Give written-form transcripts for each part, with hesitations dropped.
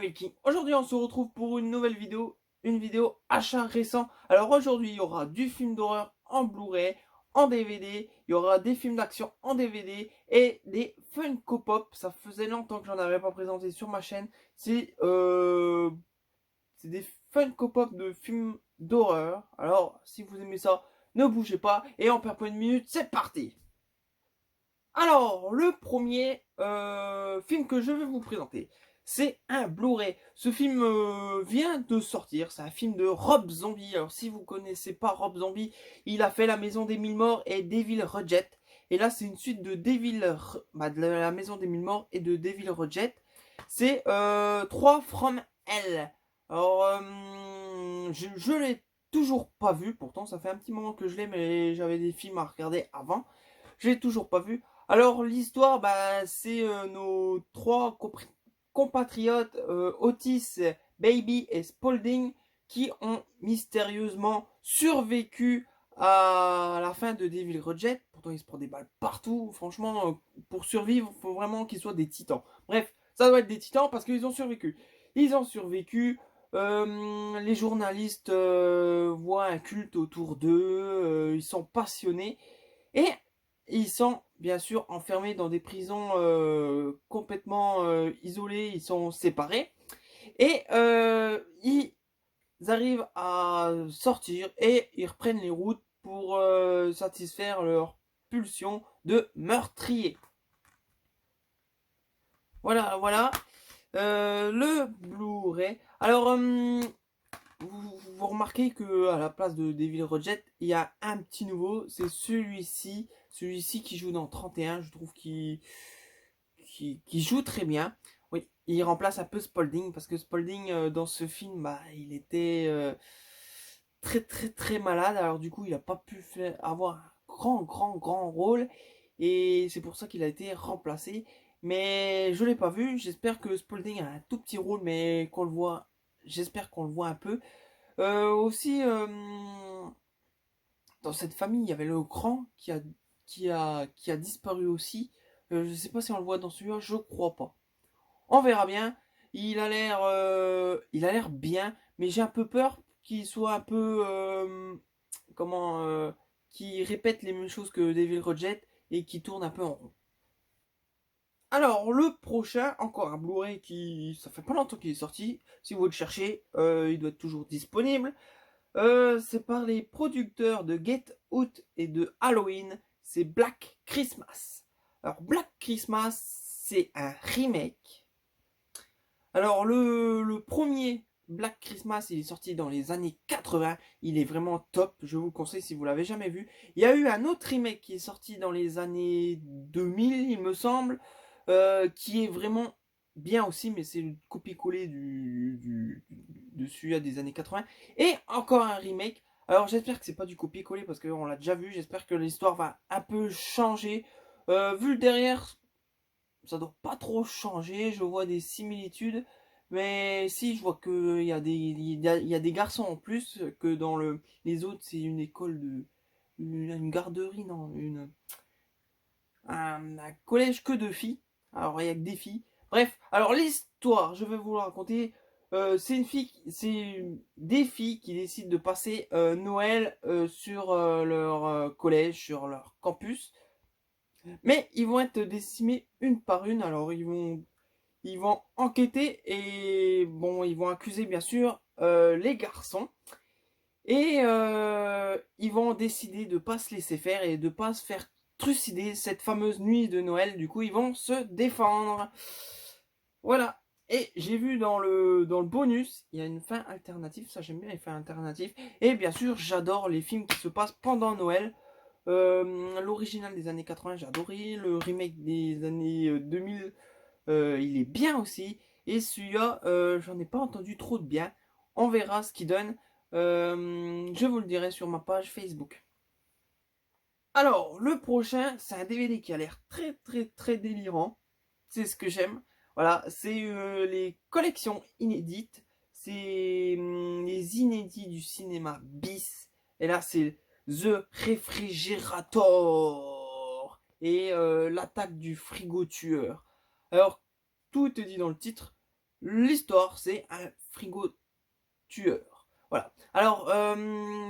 Viking. Aujourd'hui on se retrouve pour une nouvelle vidéo, une vidéo achat récent. Alors aujourd'hui il y aura du film d'horreur en Blu-ray, en DVD, il y aura des films d'action en DVD et des Funko Pop. Ça faisait longtemps que j'en avais pas présenté sur ma chaîne. C'est des Funko Pop de films d'horreur. Alors si vous aimez ça, ne bougez pas et on perd pas une minute, c'est parti. Alors, le premier film que je vais vous présenter, c'est un Blu-ray. Ce film vient de sortir, c'est un film de Rob Zombie. Alors, si vous connaissez pas Rob Zombie, il a fait La Maison des Mille Morts et Devil Reject. Et là, c'est une suite de de La Maison des Mille Morts et de Devil Reject. C'est 3 from Hell. Alors, je l'ai toujours pas vu, pourtant ça fait un petit moment que je l'ai, mais j'avais des films à regarder avant. Je l'ai toujours pas vu. Alors l'histoire, c'est nos trois compatriotes Otis, Baby et Spaulding qui ont mystérieusement survécu à la fin de Devil Reject. Pourtant ils se prennent des balles partout. Franchement, pour survivre, il faut vraiment qu'ils soient des titans. Bref, ça doit être des titans parce qu'ils ont survécu. Ils ont survécu. Les journalistes voient un culte autour d'eux. Ils sont passionnés. Et ils sont bien sûr enfermés dans des prisons complètement isolées, ils sont séparés. Et ils arrivent à sortir et ils reprennent les routes pour satisfaire leur pulsion de meurtrier. Voilà, voilà. Le Blu-ray. Alors, vous remarquez que à la place de Devil Reject, il y a un petit nouveau, c'est celui-ci qui joue dans 31, je trouve qu'il joue très bien. Oui, il remplace un peu Spaulding parce que Spaulding dans ce film, il était très très très malade. Alors du coup, il n'a pas pu avoir un grand rôle et c'est pour ça qu'il a été remplacé. Mais je l'ai pas vu. J'espère que Spaulding a un tout petit rôle, mais qu'on le voit. J'espère qu'on le voit un peu. Aussi, dans cette famille, il y avait le grand qui a disparu aussi. Je sais pas si on le voit dans celui-là, je crois pas. On verra bien. Il a l'air bien, mais j'ai un peu peur qu'il soit un peu, comment, qu'il répète les mêmes choses que Devil Reject et qui tourne un peu en rond. Alors, le prochain, encore un Blu-ray ça fait pas longtemps qu'il est sorti. Si vous le cherchez, il doit être toujours disponible. C'est par les producteurs de Get Out et de Halloween. C'est Black Christmas. Alors, Black Christmas, c'est un remake. Alors, le premier Black Christmas, il est sorti dans les années 80. Il est vraiment top. Je vous le conseille si vous l'avez jamais vu. Il y a eu un autre remake qui est sorti dans les années 2000, il me semble, qui est vraiment bien aussi, mais c'est le copier-coller de celui-là des années 80. Et encore un remake. Alors j'espère que c'est pas du copier-coller parce qu'on l'a déjà vu. J'espère que l'histoire va un peu changer. Vu le derrière, ça doit pas trop changer. Je vois des similitudes. Mais si, je vois qu'il y a des garçons en plus que dans les autres, c'est une école une garderie, non, un collège que de filles. Alors il y a que des filles. Bref, alors l'histoire, je vais vous la raconter. C'est des filles qui décident de passer Noël sur leur collège, sur leur campus. Mais ils vont être décimés une par une. Alors ils vont enquêter et bon, ils vont accuser bien sûr les garçons. Et ils vont décider de pas se laisser faire et de pas se faire trucider cette fameuse nuit de Noël. Du coup, ils vont se défendre. Voilà. Et j'ai vu dans le bonus, il y a une fin alternative. Ça, j'aime bien les fins alternatives. Et bien sûr, j'adore les films qui se passent pendant Noël. L'original des années 80, j'ai adoré. Le remake des années 2000, il est bien aussi. Et celui-là, j'en ai pas entendu trop de bien. On verra ce qu'il donne. Je vous le dirai sur ma page Facebook. Alors, le prochain, c'est un DVD qui a l'air très très très délirant. C'est ce que j'aime. Voilà, c'est les collections inédites. C'est les inédits du cinéma bis. Et là, c'est The Refrigerator. Et l'attaque du frigo tueur. Alors, tout est dit dans le titre. l'histoire, c'est un frigo tueur. Voilà. Alors,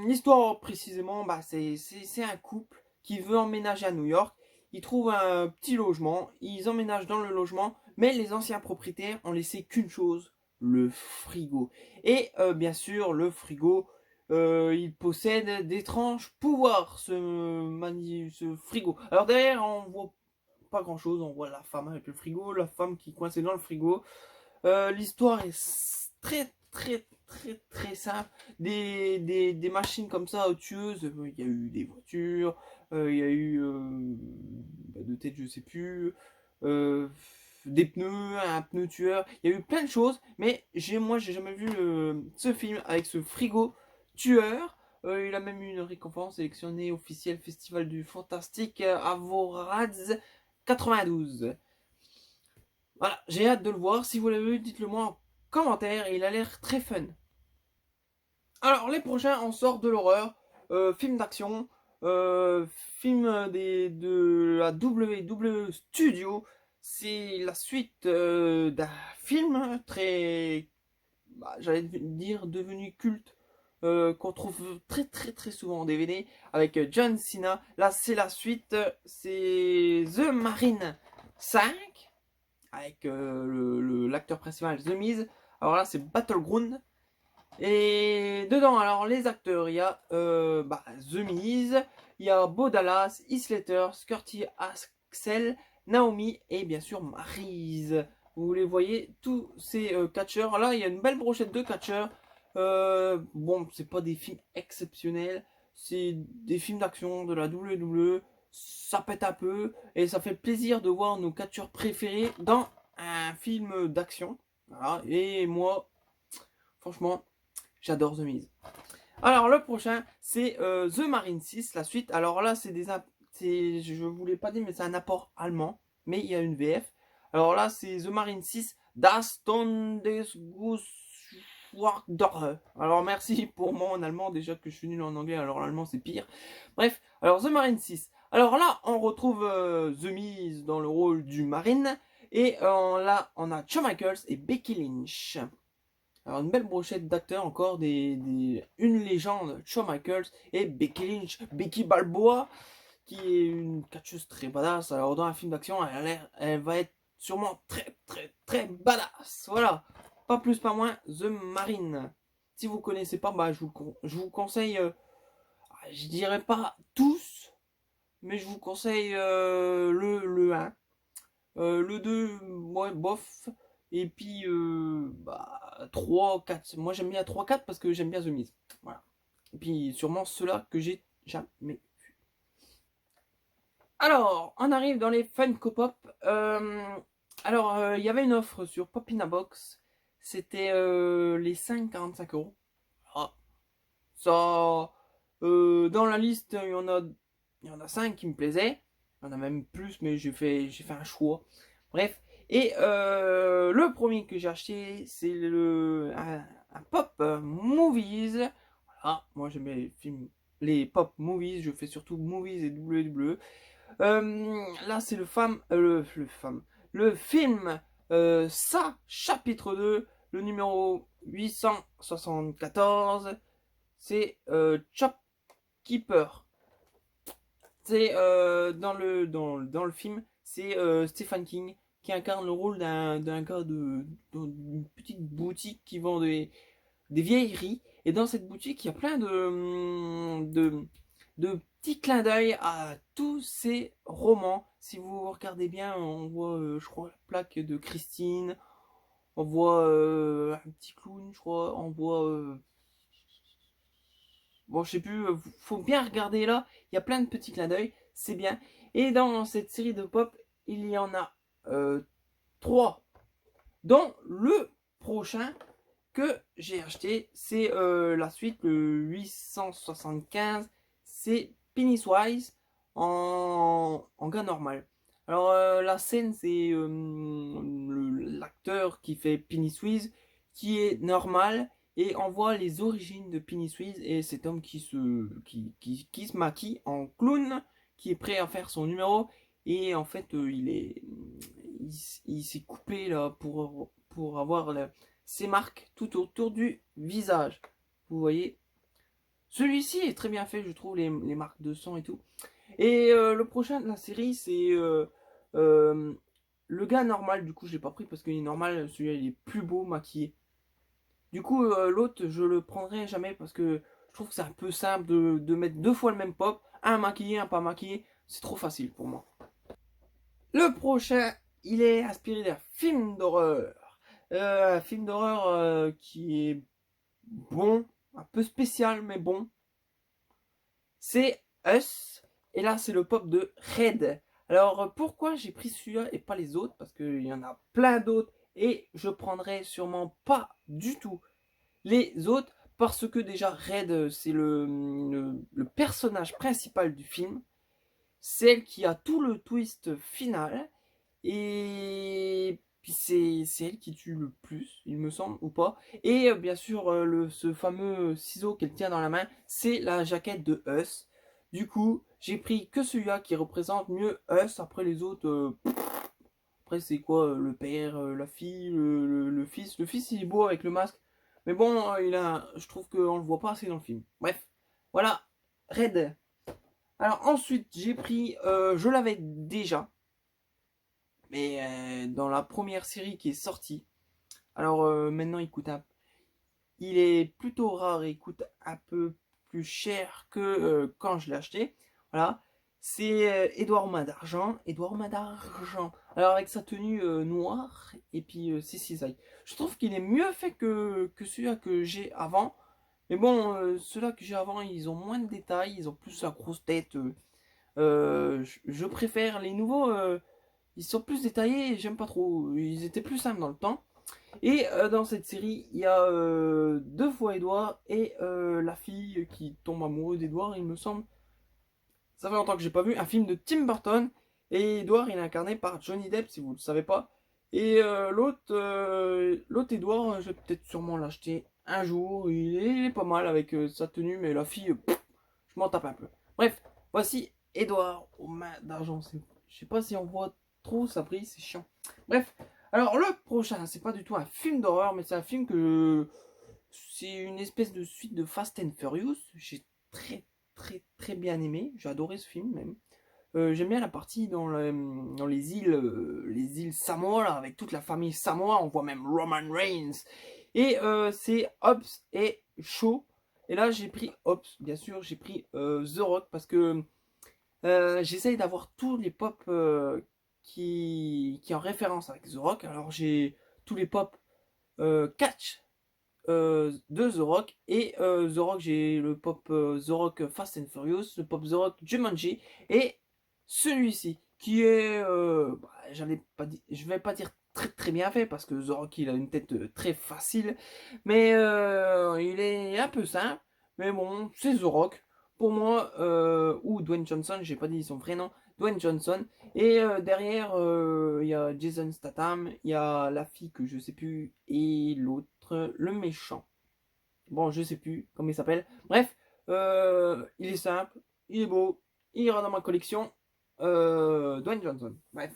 l'histoire précisément, bah, c'est un couple qui veut emménager à New York. Ils trouvent un petit logement, ils emménagent dans le logement, mais les anciens propriétaires ont laissé qu'une chose, le frigo. Et bien sûr, le frigo, il possède d'étranges pouvoirs, ce frigo. Alors derrière, on voit pas grand chose, on voit la femme avec le frigo, la femme qui est coincée dans le frigo. L'histoire est très simple. Des machines comme ça tueuses, il y a eu des voitures, il y a eu de tête je sais plus, euh, des pneus, un pneu tueur, il y a eu plein de choses, mais moi j'ai jamais vu ce film avec ce frigo tueur. Il a même eu une récompense sélectionnée officielle Festival du Fantastique à Voraz 92. Voilà, j'ai hâte de le voir. Si vous l'avez vu, dites-le moi en commentaire. Il a l'air très fun. Alors, les prochains, on sort de l'horreur, film d'action, film de la WWE Studio. C'est la suite d'un film très, bah, j'allais dire, devenu culte, qu'on trouve très souvent en DVD avec John Cena. Là, c'est la suite, c'est The Marine 5 avec l'acteur principal The Miz. Alors là, c'est Battleground. Et dedans, alors les acteurs, il y a The Miz, il y a Bo Dallas, Heath Slater, Scotty Axel, Naomi et bien sûr Maryse. Vous les voyez, tous ces catcheurs. Là, il y a une belle brochette de catcheurs. Bon, c'est pas des films exceptionnels, c'est des films d'action de la WWE. Ça pète un peu et ça fait plaisir de voir nos catcheurs préférés dans un film d'action. Voilà. Et moi, franchement, j'adore The Miz. Alors le prochain, c'est The Marine 6, la suite. Alors là, je voulais pas dire, mais c'est un apport allemand, mais il y a une VF. Alors là, c'est The Marine 6, Das Todesgusswardere. Alors merci pour moi en allemand, déjà que je suis nul en anglais, alors l'allemand c'est pire. Bref, alors The Marine 6. Alors là, on retrouve The Miz dans le rôle du Marine. Et là, on a Shawn Michaels et Becky Lynch. Alors une belle brochette d'acteurs encore, une légende, Shawn Michaels et Becky Lynch, Becky Balboa, qui est une catcheuse très badass. Alors dans un film d'action, elle va être sûrement très badass. Voilà, pas plus pas moins, The Marine. Si vous connaissez pas, bah, je vous conseille, je dirais pas tous, mais je vous conseille le 1. Le 2, ouais, bof. Et puis, 3, 4. Moi, j'aime bien 3, 4 parce que j'aime bien The Miz. Voilà. Et puis, sûrement ceux-là que j'ai jamais vu. Alors, on arrive dans les Funko Pop. Il y avait une offre sur Pop in a Box. C'était les 5,45 €. Ah, ça, dans la liste, il y en a 5 qui me plaisaient. Il y en a même plus, mais j'ai fait un choix. Bref. Et le premier que j'ai acheté, c'est un Pop Movies. Voilà, moi j'aime les films, les Pop Movies. Je fais surtout Movies et WWE. Là, c'est le film Ça, chapitre 2, le numéro 874. C'est Shopkeeper. C'est dans le film, c'est Stephen King qui incarne le rôle d'un gars d'une petite boutique qui vend des vieilleries. Et dans cette boutique, il y a plein de petits clins d'œil à tous ces romans. Si vous regardez bien, on voit, je crois, la plaque de Christine. On voit un petit clown, je crois. On voit bon, je sais plus, faut bien regarder là, il y a plein de petits clins d'œil, c'est bien. Et dans cette série de pop, il y en a 3, dont le prochain que j'ai acheté, c'est la suite, le 875, c'est Pennywise en gars normal. Alors la scène, c'est l'acteur qui fait Pennywise, qui est normal, et on voit les origines de Pennywise et cet homme qui se maquille en clown, qui est prêt à faire son numéro. Et en fait, il s'est coupé là pour avoir ces marques tout autour du visage. Vous voyez, celui-ci est très bien fait, je trouve, les marques de sang et tout. Et le prochain de la série, c'est le gars normal. Du coup, je l'ai pas pris parce qu'il est normal, celui-là il est plus beau maquillé. Du coup, l'autre, je le prendrai jamais parce que je trouve que c'est un peu simple de mettre 2 fois le même pop, un maquillé, un pas maquillé. C'est trop facile pour moi. Le prochain, il est inspiré d'un film d'horreur. Un film d'horreur qui est bon, un peu spécial mais bon. C'est Us. Et là, c'est le pop de Red. Alors, pourquoi j'ai pris celui-là et pas les autres? Parce qu'il y en a plein d'autres. Et je prendrai sûrement pas du tout les autres. Parce que déjà, Red, c'est le personnage principal du film. C'est elle qui a tout le twist final. Et puis c'est elle qui tue le plus, il me semble, ou pas. Et bien sûr, ce fameux ciseau qu'elle tient dans la main, c'est la jaquette de Us. Du coup, j'ai pris que celui-là qui représente mieux Us. Après les autres, après c'est quoi le père, la fille, le fils. Le fils il est beau avec le masque. Mais bon, je trouve qu'on le voit pas assez dans le film. Bref, voilà, Red. Alors ensuite, j'ai pris, je l'avais déjà, mais dans la première série qui est sortie. Alors maintenant il est plutôt rare et il coûte un peu plus cher que quand je l'ai acheté. Voilà, c'est Edouard Main d'Argent. Edouard Main d'Argent. Alors avec sa tenue noire et puis ses cisailles. Je trouve qu'il est mieux fait que celui-là que j'ai avant. Mais bon, ceux-là que j'ai avant, ils ont moins de détails, ils ont plus la grosse tête. Je préfère les nouveaux. Ils sont plus détaillés et j'aime pas trop. Ils étaient plus simples dans le temps. Et dans cette série, il y a 2 fois Edouard et la fille qui tombe amoureuse d'Edouard, il me semble. Ça fait longtemps que j'ai pas vu un film de Tim Burton. Et Edouard, il est incarné par Johnny Depp, si vous ne le savez pas. Et l'autre Edouard, je vais peut-être sûrement l'acheter un jour. Il est pas mal avec sa tenue, mais la fille, je m'en tape un peu. Bref, voici Edouard aux mains d'argent. Je sais pas si on voit trop ça brille, c'est chiant. Bref, alors le prochain, c'est pas du tout un film d'horreur, mais c'est un film que c'est une espèce de suite de Fast and Furious. J'ai très bien aimé. J'ai adoré ce film même. J'aime bien la partie dans les îles Samoa, là, avec toute la famille Samoa. On voit même Roman Reigns. Et c'est Hobbs et Shaw. Et là, j'ai pris Hobbs, bien sûr. J'ai pris The Rock parce que j'essaye d'avoir tous les pop qui en référence avec The Rock. Alors, j'ai tous les pop catch de The Rock. Et The Rock, j'ai le pop The Rock Fast and Furious, le pop The Rock Jumanji. Et celui-ci qui est je vais pas dire très bien fait parce que The Rock il a une tête très facile, mais il est un peu simple, mais bon c'est The Rock pour moi, ou Dwayne Johnson, j'ai pas dit son vrai nom, Dwayne Johnson. Et derrière il y a Jason Statham, il y a la fille que je sais plus et l'autre le méchant, bon je sais plus comment il s'appelle. Bref, il est simple, il est beau, il ira dans ma collection. Dwayne Johnson. Bref.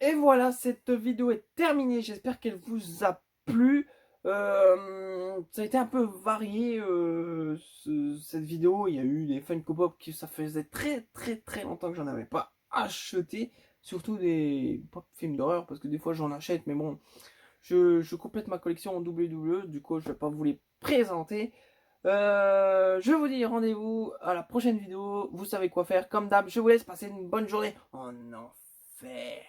Et voilà, cette vidéo est terminée. J'espère qu'elle vous a plu. Ça a été un peu varié cette vidéo. Il y a eu des Funko Pop qui ça faisait très longtemps que j'en avais pas acheté. Surtout des pop films d'horreur parce que des fois j'en achète, mais bon, je complète ma collection en WWE. Du coup, je vais pas vous les présenter. Je vous dis rendez-vous à la prochaine vidéo. Vous savez quoi faire. Comme d'hab, je vous laisse passer une bonne journée en enfer.